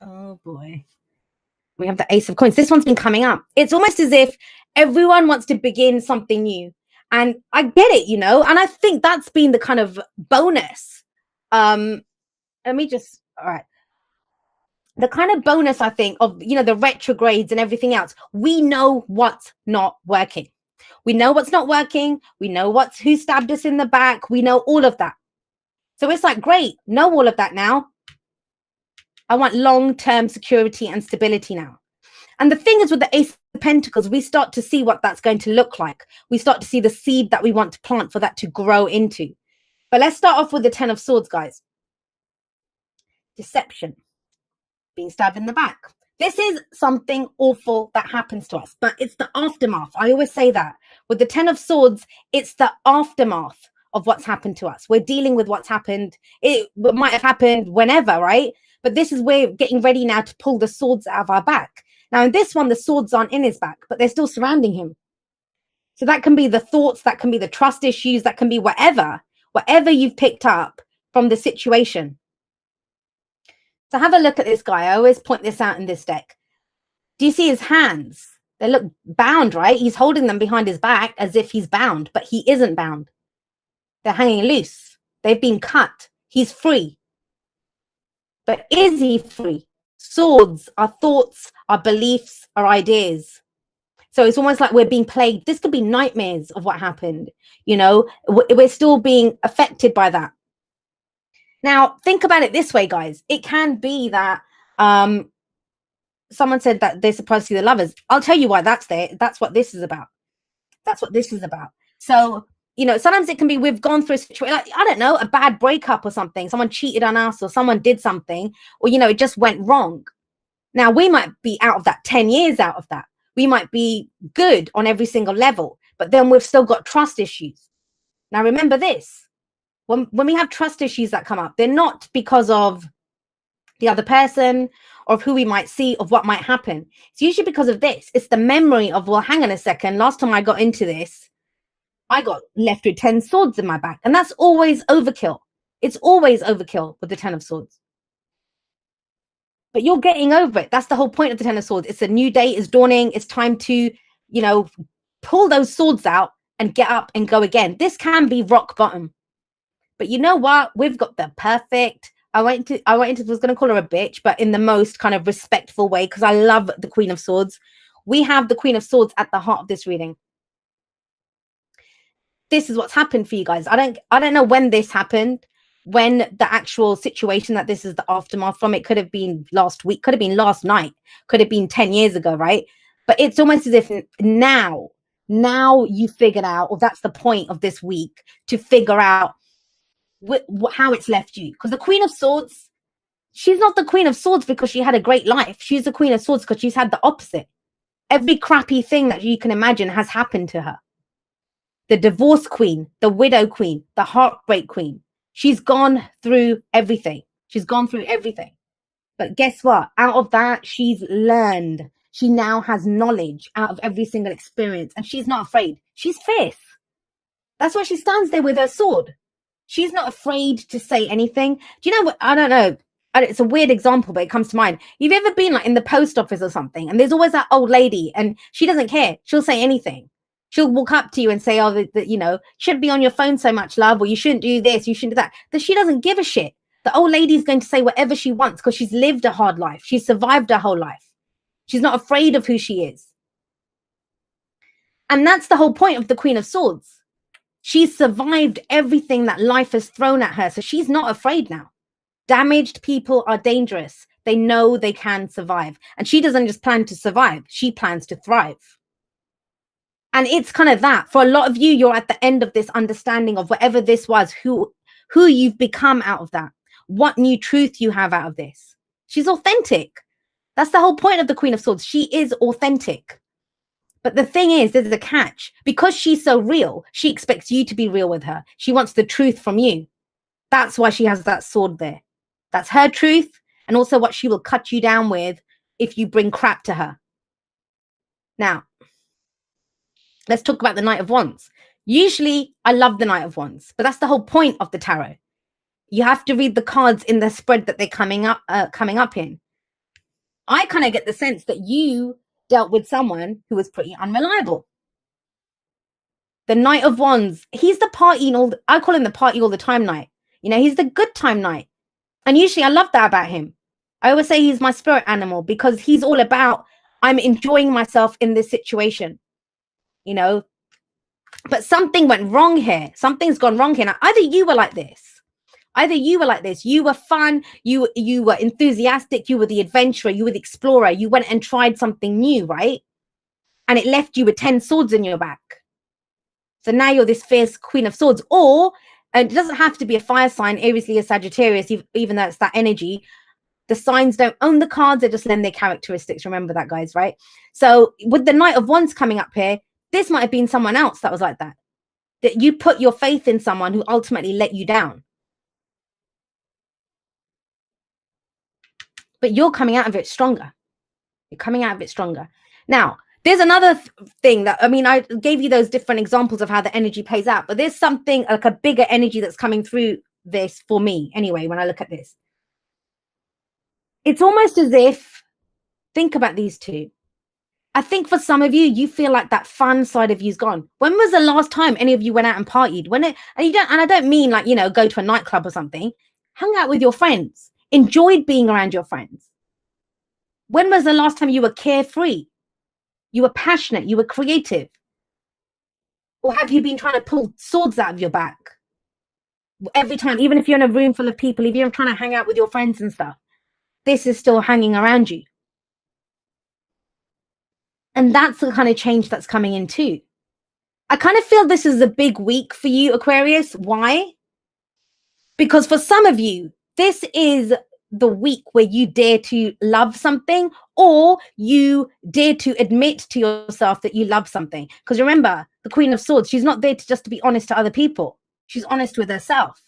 Oh boy. We have the Ace of Coins. This one's been coming up. It's almost as if everyone wants to begin something new. And I get it, you know, and I think that's been the kind of bonus. Um, Let me just, all right. The kind of bonus, I think, of, you know, the retrogrades and everything else. We know what's not working. We know what's not working. We know who stabbed us in the back. We know all of that. So it's like, great, know all of that now. I want long-term security and stability now. And the thing is, with the Ace of Pentacles, we start to see what that's going to look like. We start to see the seed that we want to plant for that to grow into. But let's start off with the Ten of Swords, guys. Deception. Being stabbed in the back. This is something awful that happens to us, but it's the aftermath. I always say that. With the Ten of Swords, it's the aftermath of what's happened to us. We're dealing with what's happened. It might have happened whenever, right? But this is we're getting ready now to pull the swords out of our back. Now, in this one, the swords aren't in his back, but they're still surrounding him. So that can be the thoughts, that can be the trust issues, that can be whatever you've picked up from the situation. So have a look at this guy. I always point this out in this deck. Do you see his hands? They look bound, right? He's holding them behind his back as if he's bound, but he isn't bound. They're hanging loose. They've been cut. He's free. But is he free? Swords are thoughts, are beliefs, are ideas. So it's almost like we're being plagued. This could be nightmares of what happened. You know, we're still being affected by that. Now, think about it this way, guys. It can be that someone said that they're supposed to see the lovers. I'll tell you why that's there. That's what this is about. That's what this is about. So, you know, sometimes it can be we've gone through a situation, like, I don't know, a bad breakup or something. Someone cheated on us or someone did something, or, you know, it just went wrong. Now, we might be out of that 10 years out of that. We might be good on every single level, but then we've still got trust issues. Now, remember this. When we have trust issues that come up, they're not because of the other person or of who we might see, of what might happen. It's usually because of this. It's the memory of, well, hang on a second. Last time I got into this, I got left with 10 swords in my back. And that's always overkill. It's always overkill with the 10 of swords. But you're getting over it. That's the whole point of the 10 of swords. It's a new day. It's dawning. It's time to, you know, pull those swords out and get up and go again. This can be rock bottom. But you know what? We've got the perfect. I was going to call her a bitch, but in the most kind of respectful way, because I love the Queen of Swords. We have the Queen of Swords at the heart of this reading. This is what's happened for you guys. I don't know when this happened, when the actual situation that this is the aftermath from. It could have been last week, could have been last night, could have been 10 years ago, right? But it's almost as if now you figured out, or that's the point of this week, to figure out how it's left you. Because the Queen of Swords, she's not the Queen of Swords because she had a great life. She's the Queen of Swords because she's had the opposite. Every crappy thing that you can imagine has happened to her. The divorce queen, the widow queen, the heartbreak queen. She's gone through everything. She's gone through everything. But guess what? Out of that, she's learned. She now has knowledge out of every single experience. And she's not afraid. She's fierce. That's why she stands there with her sword. She's not afraid to say anything. Do you know what? I don't know. It's a weird example, but it comes to mind. You've ever been like in the post office or something, and there's always that old lady, and she doesn't care. She'll say anything. She'll walk up to you and say, oh, you know, shouldn't be on your phone so much, love, or you shouldn't do this, you shouldn't do that. That she doesn't give a shit. The old lady's going to say whatever she wants because she's lived a hard life. She's survived her whole life. She's not afraid of who she is. And that's the whole point of the Queen of Swords. She's survived everything that life has thrown at her. So she's not afraid now. Damaged people are dangerous. They know they can survive. And she doesn't just plan to survive. She plans to thrive. And it's kind of that. For a lot of you, you're at the end of this understanding of whatever this was, who you've become out of that. What new truth you have out of this. She's authentic. That's the whole point of the Queen of Swords. She is authentic. But the thing is, there's a catch. Because she's so real, she expects you to be real with her. She wants the truth from you. That's why she has that sword there. That's her truth, and also what she will cut you down with if you bring crap to her. Now, let's talk about the Knight of Wands. Usually, I love the Knight of Wands, but that's the whole point of the tarot. You have to read the cards in the spread that they're coming up in. I kind of get the sense that you dealt with someone who was pretty unreliable. The Knight of Wands, he's the party all I call him the party all the time knight. You know, he's the good time knight. And usually I love that about him. I always say he's my spirit animal because he's all about, I'm enjoying myself in this situation, you know. But something went wrong here. Something's gone wrong here. Now, either you were like this, you were fun, you were enthusiastic, you were the adventurer, you were the explorer, you went and tried something new, right? And it left you with 10 swords in your back. So now you're this fierce Queen of Swords. Or, and it doesn't have to be a fire sign, Aries, Leo, Sagittarius, even though it's that energy. The signs don't own the cards, they just lend their characteristics. Remember that, guys, right? So with the Knight of Wands coming up here, this might have been someone else that was like that. That you put your faith in someone who ultimately let you down. But you're coming out of it stronger. You're coming out of it stronger. Now, there's another thing that, I mean, I gave you those different examples of how the energy plays out, but there's something like a bigger energy that's coming through this for me anyway, when I look at this. It's almost as if, think about these two. I think for some of you, you feel like that fun side of you's gone. When was the last time any of you went out and partied? And I don't mean like, you know, go to a nightclub or something. Hung out with your friends, enjoyed being around your friends. When was the last time you were carefree? You were passionate, you were creative? Or have you been trying to pull swords out of your back? Every time, even if you're in a room full of people, if you're trying to hang out with your friends and stuff, this is still hanging around you. And that's the kind of change that's coming in too. I kind of feel this is a big week for you, Aquarius. Why? Because for some of you, this is the week where you dare to love something, or you dare to admit to yourself that you love something. Because remember, the Queen of Swords, she's not there just to be honest to other people. She's honest with herself.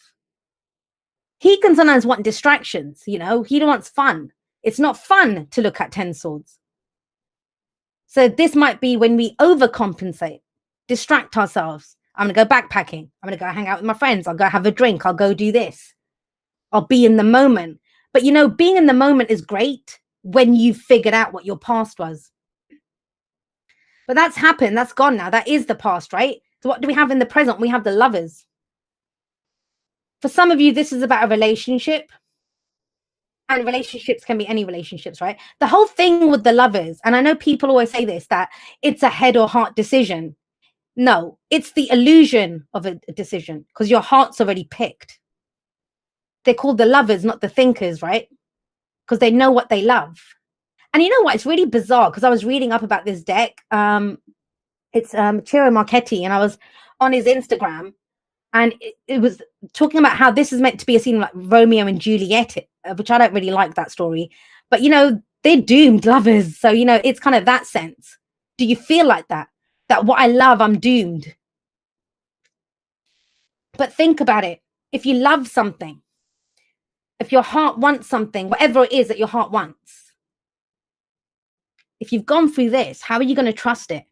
He can sometimes want distractions, you know, he wants fun. It's not fun to look at 10 swords. So this might be when we overcompensate, distract ourselves. I'm going to go backpacking. I'm going to go hang out with my friends. I'll go have a drink. I'll go do this. I'll be in the moment. But, you know, being in the moment is great when you've figured out what your past was. But that's happened. That's gone now. That is the past, right? So what do we have in the present? We have the Lovers. For some of you, this is about a relationship. And relationships can be any relationships, right? The whole thing with the Lovers, and I know people always say this, that it's a head or heart decision. No, it's the illusion of a decision because your heart's already picked. They're called the Lovers, not the thinkers, right? Because they know what they love. And you know what? It's really bizarre because I was reading up about this deck. It's Ciro Marchetti, and I was on his Instagram, and it was talking about how this is meant to be a scene like Romeo and Juliet, which I don't really like that story. But, you know, they're doomed lovers. So, you know, it's kind of that sense. Do you feel like that? That what I love, I'm doomed. But think about it. If you love something, if your heart wants something, whatever it is that your heart wants, if you've gone through this, how are you going to trust it?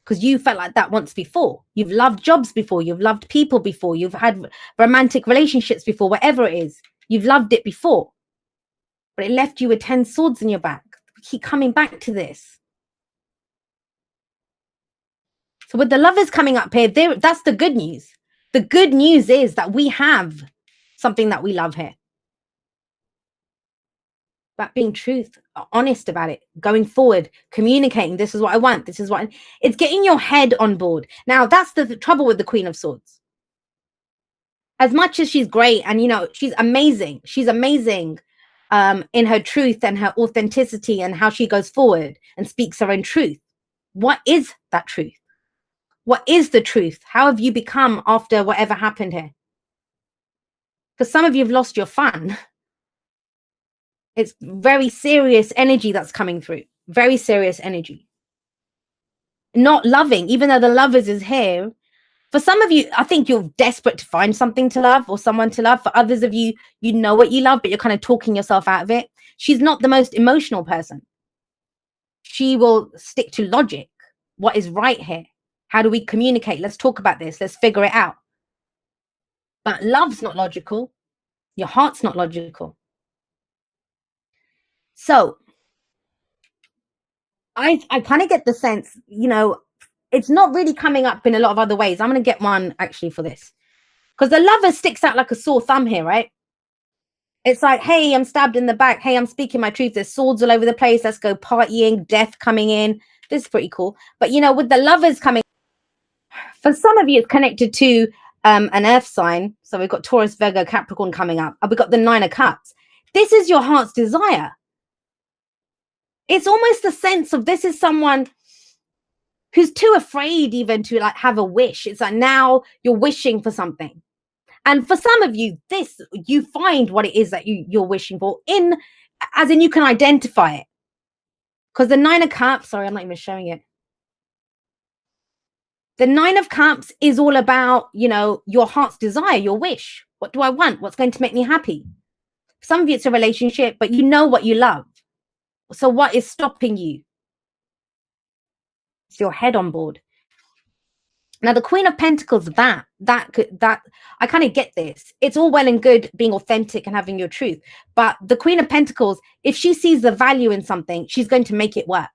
Because you felt like that once before. You've loved jobs before. You've loved people before. You've had romantic relationships before, whatever it is. You've loved it before. But it left you with 10 swords in your back. We keep coming back to this. So with the Lovers coming up here, that's the good news. The good news is that we have something that we love here. About being truth, honest about it, going forward, communicating, this is what I want, this is what it's getting your head on board. Now, that's the trouble with the Queen of Swords. As much as she's great and, you know, she's amazing in her truth and her authenticity and how she goes forward and speaks her own truth. What is that truth? What is the truth? How have you become after whatever happened here? Because some of you have lost your fun. It's very serious energy that's coming through. Very serious energy. Not loving, even though the Lovers is here. For some of you, I think you're desperate to find something to love or someone to love. For others of you, you know what you love, but you're kind of talking yourself out of it. She's not the most emotional person. She will stick to logic. What is right here? How do we communicate? Let's talk about this. Let's figure it out. But love's not logical. Your heart's not logical. So I kind of get the sense, it's not really coming up in a lot of other ways. I'm going to get one actually for this, because the lover sticks out like a sore thumb here, right? It's like, hey, I'm stabbed in the back. Hey, I'm speaking my truth. There's swords all over the place. Let's go partying, death coming in. This is pretty cool. But with the lovers coming, for some of you, it's connected to an earth sign. So we've got Taurus, Virgo, Capricorn coming up. And we've got the Nine of Cups. This is your heart's desire. It's almost the sense of this is someone who's too afraid even to like have a wish. It's like now you're wishing for something. And for some of you, you find what it is that you're wishing for, as in you can identify it. Because the Nine of Cups, sorry, I'm not even showing it. The Nine of Cups is all about, your heart's desire, your wish. What do I want? What's going to make me happy? For some of you, it's a relationship, but you know what you love. So what is stopping you? It's your head on board. Now, the Queen of Pentacles, that I kind of get this. It's all well and good being authentic and having your truth. But the Queen of Pentacles, if she sees the value in something, she's going to make it work.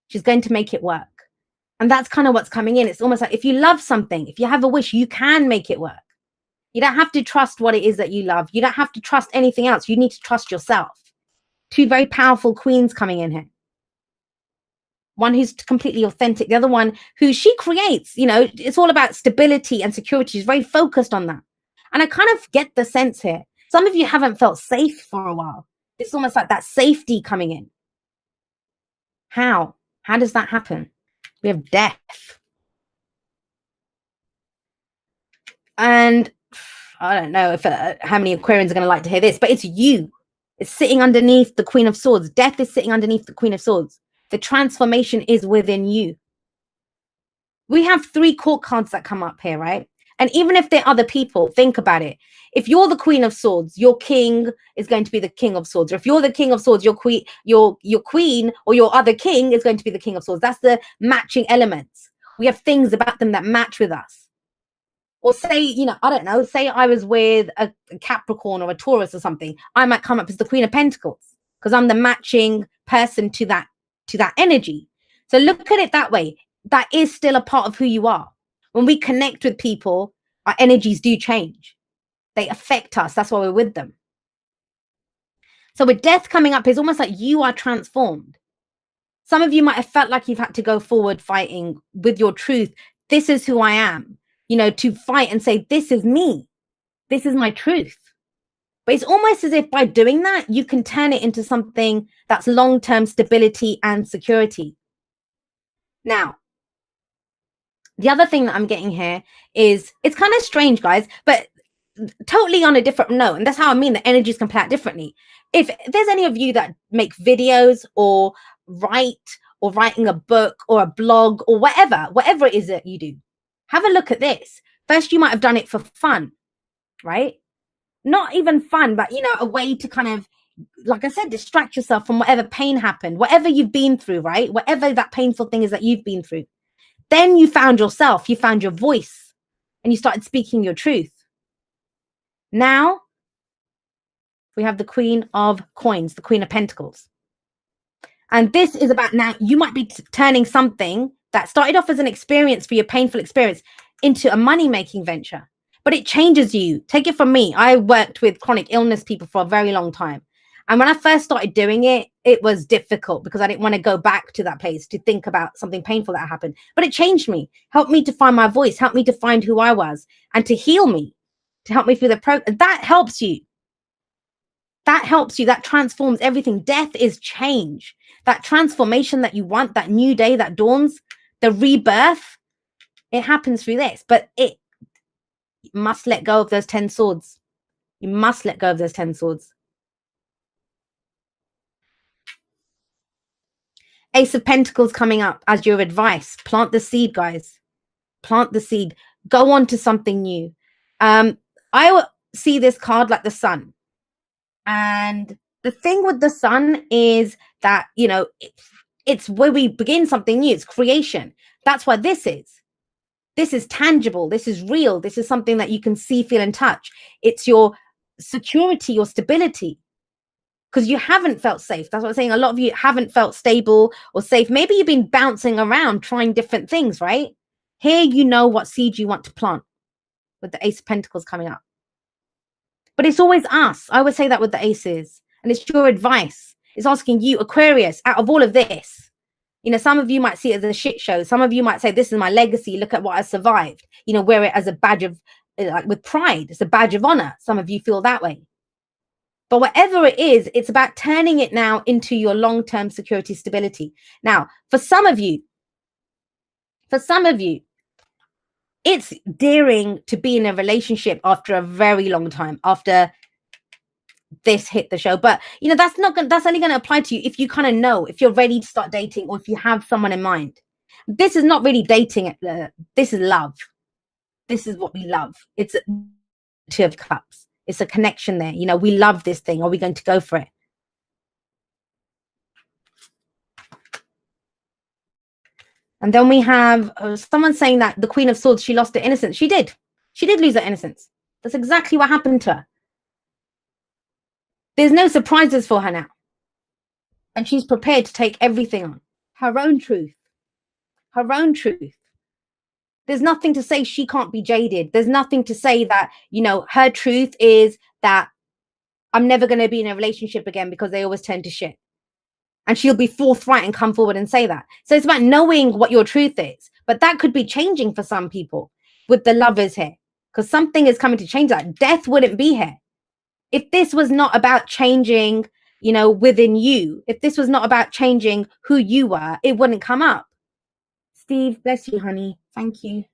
She's going to make it work. And that's kind of what's coming in. It's almost like if you love something, if you have a wish, you can make it work. You don't have to trust what it is that you love. You don't have to trust anything else. You need to trust yourself. Two very powerful queens coming in here. One who's completely authentic, the other one who she creates, it's all about stability and security. She's very focused on that. And I kind of get the sense here. Some of you haven't felt safe for a while. It's almost like that safety coming in. How does that happen? We have death. And I don't know if how many Aquarians are going to like to hear this, but it's you. It's sitting underneath the Queen of Swords. Death is sitting underneath the Queen of Swords. The transformation is within you. We have 3 court cards that come up here, right? And even if they're other people, think about it. If you're the Queen of Swords, your king is going to be the King of Swords. Or if you're the King of Swords, your queen or your other king is going to be the King of Swords. That's the matching elements. We have things about them that match with us. Or say, I don't know, say I was with a Capricorn or a Taurus or something. I might come up as the Queen of Pentacles because I'm the matching person to that energy. So look at it that way. That is still a part of who you are. When we connect with people, our energies do change. They affect us. That's why we're with them. So with death coming up, it's almost like you are transformed. Some of you might have felt like you've had to go forward fighting with your truth. This is who I am, to fight and say, this is me. This is my truth. But it's almost as if by doing that, you can turn it into something that's long-term stability and security. Now, the other thing that I'm getting here is, it's kind of strange, guys, but totally on a different note. And that's how I mean the energies can play out differently. If there's any of you that make videos or writing a book or a blog or whatever it is that you do, have a look at this. First, you might have done it for fun, right? Not even fun, but a way to kind of, like I said, distract yourself from whatever pain happened, whatever you've been through, right? Whatever that painful thing is that you've been through. Then you found yourself, you found your voice, and you started speaking your truth. Now we have the Queen of Coins, the Queen of Pentacles. And this is about, now you might be turning something that started off as an experience for your painful experience into a money-making venture. But it changes you. Take it from me. I worked with chronic illness people for a very long time. And when I first started doing it, it was difficult because I didn't want to go back to that place to think about something painful that happened. But it changed me, helped me to find my voice, helped me to find who I was, and to heal me, to help me through the process. That helps you. That helps you. That transforms everything. Death is change. That transformation that you want, that new day that dawns, the rebirth, it happens through this. But you must let go of those 10 swords. You must let go of those 10 swords. Ace of Pentacles coming up as your advice. Plant the seed, guys. Plant the seed. Go on to something new. I see this card like the sun. And the thing with the sun is that, it's where we begin something new. It's creation. That's why this is tangible. This is real. This is something that you can see, feel, and touch. It's your security, your stability. because you haven't felt safe. That's what I'm saying. A lot of you haven't felt stable or safe. Maybe you've been bouncing around trying different things, right? Here, you know what seed you want to plant with the Ace of Pentacles coming up. But it's always us. I always say that with the aces. And it's your advice. It's asking you, Aquarius, out of all of this, you know, some of you might see it as a shit show. Some of you might say, this is my legacy. Look at what I survived. You know, wear it as a badge of, like with pride. It's a badge of honor. Some of you feel that way. But whatever it is, it's about turning it now into your long-term security, stability. Now, for some of you, it's daring to be in a relationship after a very long time, after this hit the show. But you know, that's only going to apply to you if you kind of know, if you're ready to start dating, or if you have someone in mind. This is not really dating. This is love. This is what we love. It's a Two of Cups. It's a connection there. You know, we love this thing. Are we going to go for it? And then we have someone saying that the Queen of Swords, she lost her innocence. She did. She did lose her innocence. That's exactly what happened to her. There's no surprises for her now. And she's prepared to take everything on. Her own truth. Her own truth. There's nothing to say she can't be jaded. There's nothing to say that, you know, her truth is that I'm never going to be in a relationship again because they always turn to shit. And she'll be forthright and come forward and say that. So it's about knowing what your truth is. But that could be changing for some people with the Lovers here, because something is coming to change that. Death wouldn't be here. If this was not about changing, you know, within you, if this was not about changing who you were, it wouldn't come up. Steve, bless you, honey. Thank you.